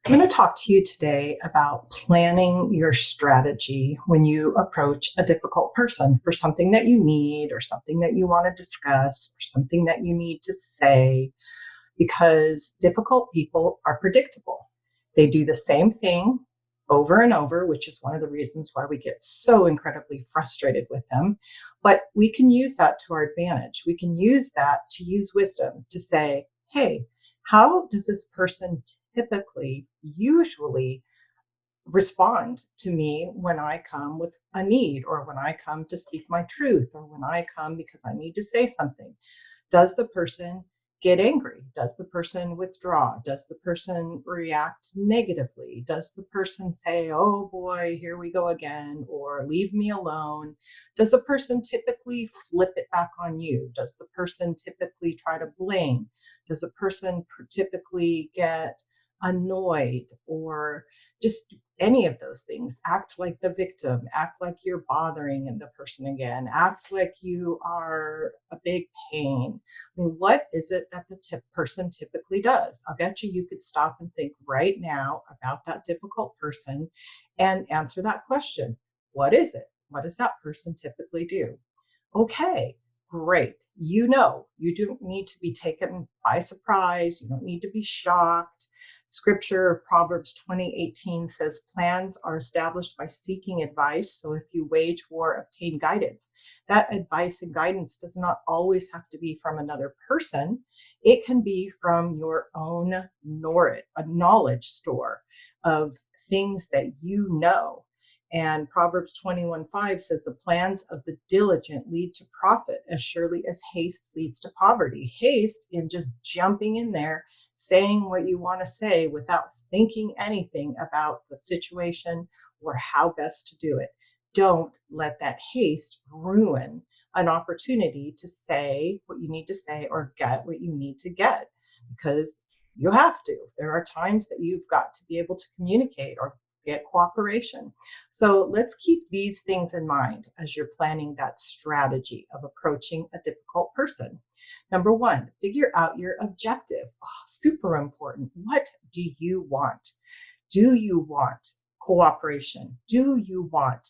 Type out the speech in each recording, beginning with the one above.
I'm going to talk to you today about planning your strategy when you approach a difficult person for something that you need or something that you want to discuss or something that you need to say, because difficult people are predictable. They do the same thing over and over, which is one of the reasons why we get so incredibly frustrated with them. But we can use that to our advantage. We can use that to use wisdom to say, hey, how does this person typically, usually respond to me when I come with a need, or when I come to speak my truth, or when I come because I need to say something? Does the person get angry? Does the person withdraw? Does the person react negatively? Does the person say, oh boy, here we go again, or leave me alone? Does the person typically flip it back on you? Does the person typically try to blame? Does the person typically get annoyed, or just any of those things? Act like the victim, act like you're bothering the person again, act like you are a big pain. I mean, what is it that the person typically does? I bet you could stop and think right now about that difficult person and answer that question. What is it? What does that person typically do? Okay, great. You don't need to be taken by surprise. You don't need to be shocked. Scripture, Proverbs 20:18 says, plans are established by seeking advice. So if you wage war, obtain guidance. That advice and guidance does not always have to be from another person. It can be from your own knowledge store of things that you know. And Proverbs 21:5 says, the plans of the diligent lead to profit as surely as haste leads to poverty. Haste in just jumping in there, saying what you want to say without thinking anything about the situation or how best to do it. Don't let that haste ruin an opportunity to say what you need to say or get what you need to get, because you have to. There are times that you've got to be able to communicate or get cooperation. So let's keep these things in mind as you're planning that strategy of approaching a difficult person. Number one, figure out your objective. Oh, super important. What do you want? Do you want cooperation? Do you want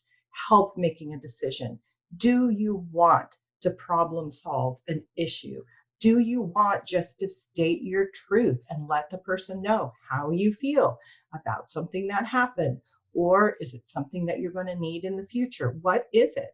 help making a decision? Do you want to problem solve an issue? Do you want just to state your truth and let the person know how you feel about something that happened? Or is it something that you're going to need in the future? What is it?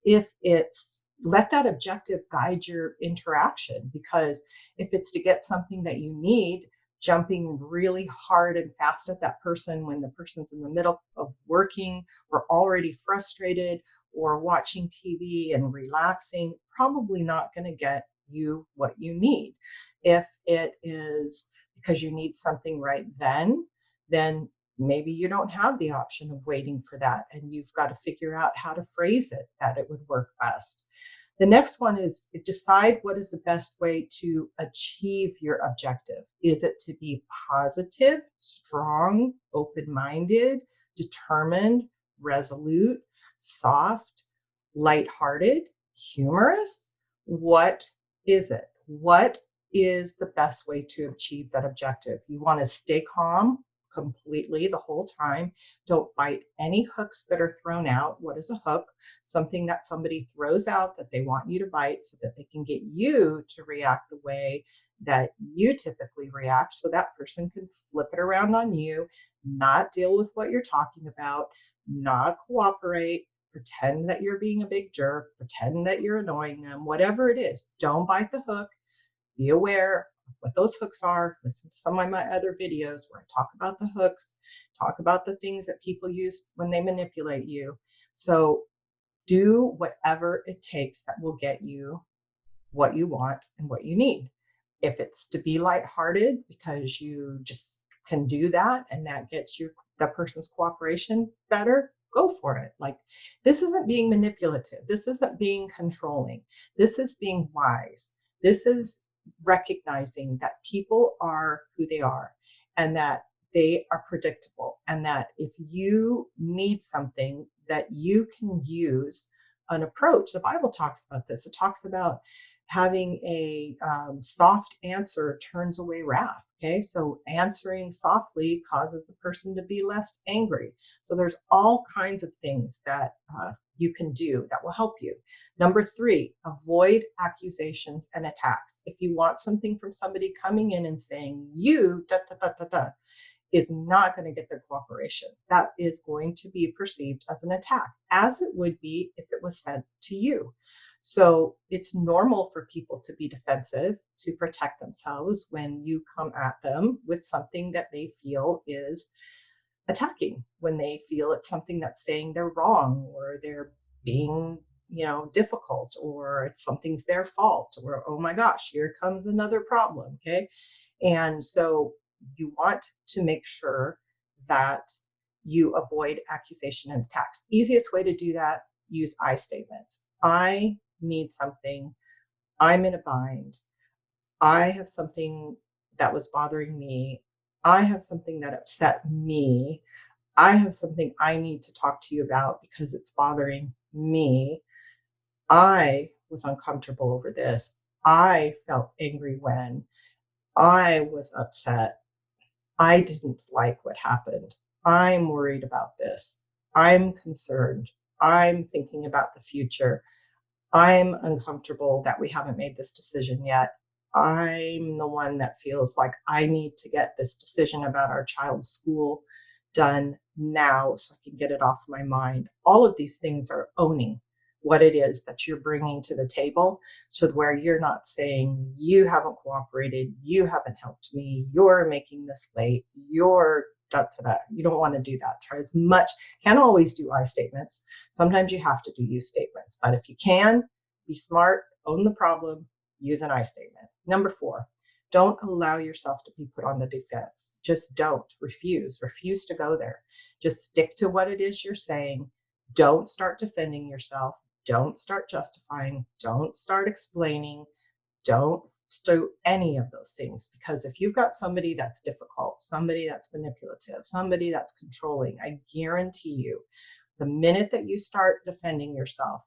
If it's, let that objective guide your interaction, because if it's to get something that you need, jumping really hard and fast at that person when the person's in the middle of working or already frustrated or watching TV and relaxing, probably not going to get you what you need. If it is because you need something right then maybe you don't have the option of waiting for that, and you've got to figure out how to phrase it that it would work best. The next one is decide what is the best way to achieve your objective. Is it to be positive, strong, open-minded, determined, resolute, soft, lighthearted, humorous? What is it? What is the best way to achieve that objective? You want to stay calm completely the whole time. Don't bite any hooks that are thrown out. What is a hook? Something that somebody throws out that they want you to bite so that they can get you to react the way that you typically react, so that person can flip it around on you, not deal with what you're talking about, not cooperate, pretend that you're being a big jerk, pretend that you're annoying them, whatever it is. Don't bite the hook. Be aware of what those hooks are. Listen to some of my other videos where I talk about the hooks, talk about the things that people use when they manipulate you. So do whatever it takes that will get you what you want and what you need. If it's to be lighthearted because you just can do that and that gets you that person's cooperation better, go for it. Like, this isn't being manipulative. This isn't being controlling. This is being wise. This is recognizing that people are who they are and that they are predictable, and that if you need something, that you can use an approach. The Bible talks about this. It talks about Having a soft answer turns away wrath. Okay, so answering softly causes the person to be less angry. So there's all kinds of things that you can do that will help you. Number 3, avoid accusations and attacks. If you want something from somebody coming in and saying you da da da da da, is not going to get their cooperation. That is going to be perceived as an attack, as it would be if it was said to you. So it's normal for people to be defensive, to protect themselves when you come at them with something that they feel is attacking, when they feel it's something that's saying they're wrong or they're being difficult, or it's something's their fault, or oh my gosh, here comes another problem. Okay, and so you want to make sure that you avoid accusation and attacks. Easiest way to do that, use I statements. I need something. I'm in a bind. I have something that was bothering me. I have something that upset me. I have something I need to talk to you about because it's bothering me. I was uncomfortable over this. I felt angry when I was upset. I didn't like what happened. I'm worried about this. I'm concerned. I'm thinking about the future. I'm uncomfortable that we haven't made this decision yet. I'm the one that feels like I need to get this decision about our child's school done now so I can get it off my mind. All of these things are owning what it is that you're bringing to the table, so where you're not saying you haven't cooperated, you haven't helped me, you're making this late, you're da, da, da. You don't want to do that. Try as much. Can't always do I statements. Sometimes you have to do you statements, but if you can, be smart, own the problem, use an I statement. Number 4, don't allow yourself to be put on the defense. Just don't. Refuse to go there. Just stick to what it is you're saying. Don't start defending yourself. Don't start justifying. Don't start explaining. Don't do any of those things, because if you've got somebody that's difficult, somebody that's manipulative, somebody that's controlling, I guarantee you, the minute that you start defending yourself,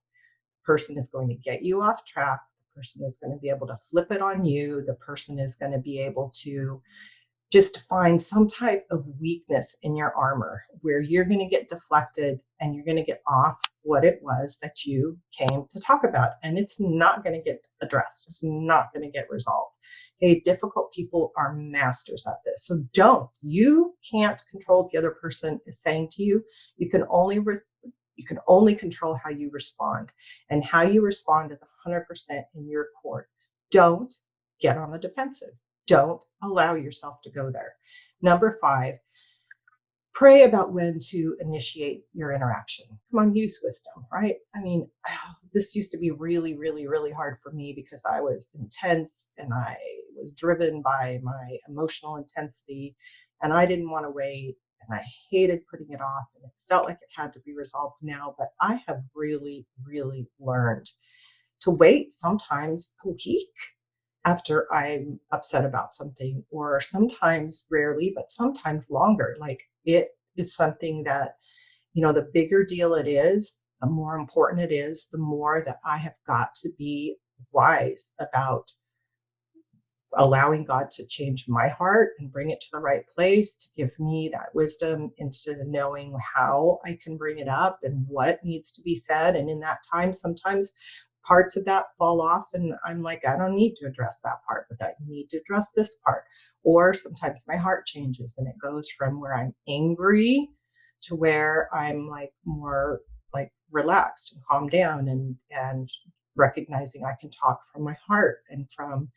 the person is going to get you off track. The person is going to be able to flip it on you. The person is going to be able to just find some type of weakness in your armor where you're going to get deflected and you're going to get off what it was that you came to talk about. And it's not going to get addressed. It's not going to get resolved. Okay, difficult people are masters at this. So you can't control what the other person is saying to you. You can only control how you respond. And how you respond is 100% in your court. Don't get on the defensive. Don't allow yourself to go there. Number 5, pray about when to initiate your interaction. Come on, use wisdom, right? I mean, this used to be really, really, really hard for me because I was intense and I was driven by my emotional intensity and I didn't want to wait and I hated putting it off and it felt like it had to be resolved now. But I have really, really learned to wait sometimes a week after I'm upset about something, or sometimes rarely, but sometimes longer. Like it is something that, the bigger deal it is, the more important it is, the more that I have got to be wise about allowing God to change my heart and bring it to the right place, to give me that wisdom instead of knowing how I can bring it up and what needs to be said. And in that time, sometimes parts of that fall off and I'm like, I don't need to address that part, but I need to address this part. Or sometimes my heart changes and it goes from where I'm angry to where I'm like more like relaxed and calmed down and recognizing I can talk from my heart and from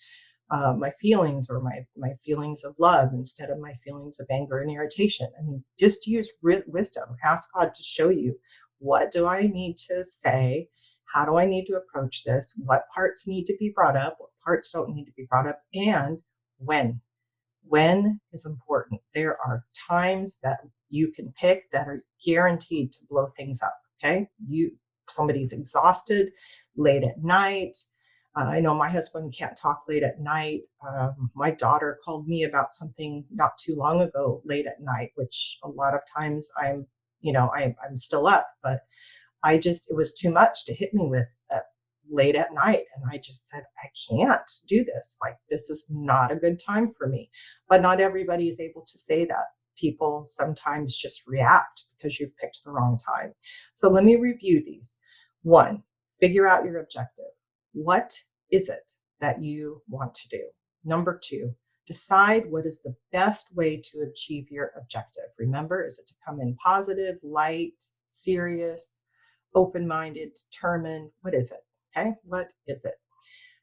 my feelings, or my feelings of love instead of my feelings of anger and irritation. I mean, just use wisdom. Ask God to show you, what do I need to say? How do I need to approach this? What parts need to be brought up? What parts don't need to be brought up? And when? When is important. There are times that you can pick that are guaranteed to blow things up. Okay, somebody's exhausted late at night. I know my husband can't talk late at night. My daughter called me about something not too long ago late at night, which a lot of times I'm still up, but it was too much to hit me with late at night. And I just said, I can't do this. Like, this is not a good time for me. But not everybody is able to say that. People sometimes just react because you've picked the wrong time. So let me review these. 1, figure out your objective. What is it that you want to do? Number 2, decide what is the best way to achieve your objective. Remember, is it to come in positive, light, serious, open-minded, determined? What is it? Okay, what is it?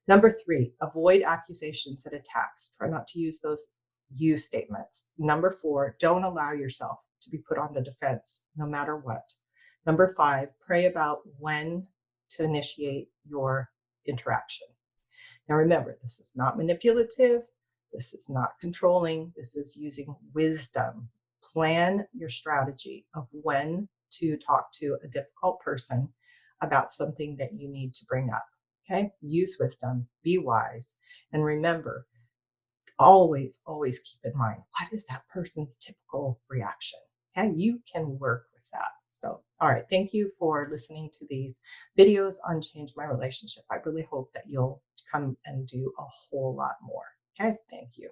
Number 3, avoid accusations and attacks. Try not to use those you statements. Number 4, don't allow yourself to be put on the defense no matter what. Number 5, pray about when to initiate your interaction. Now remember, this is not manipulative. This is not controlling. This is using wisdom. Plan your strategy of when to talk to a difficult person about something that you need to bring up. Okay? Use wisdom, be wise, and remember, always, always keep in mind, what is that person's typical reaction? Okay? You can work with that. So, all right, thank you for listening to these videos on Change My Relationship. I really hope that you'll come and do a whole lot more. Okay, thank you.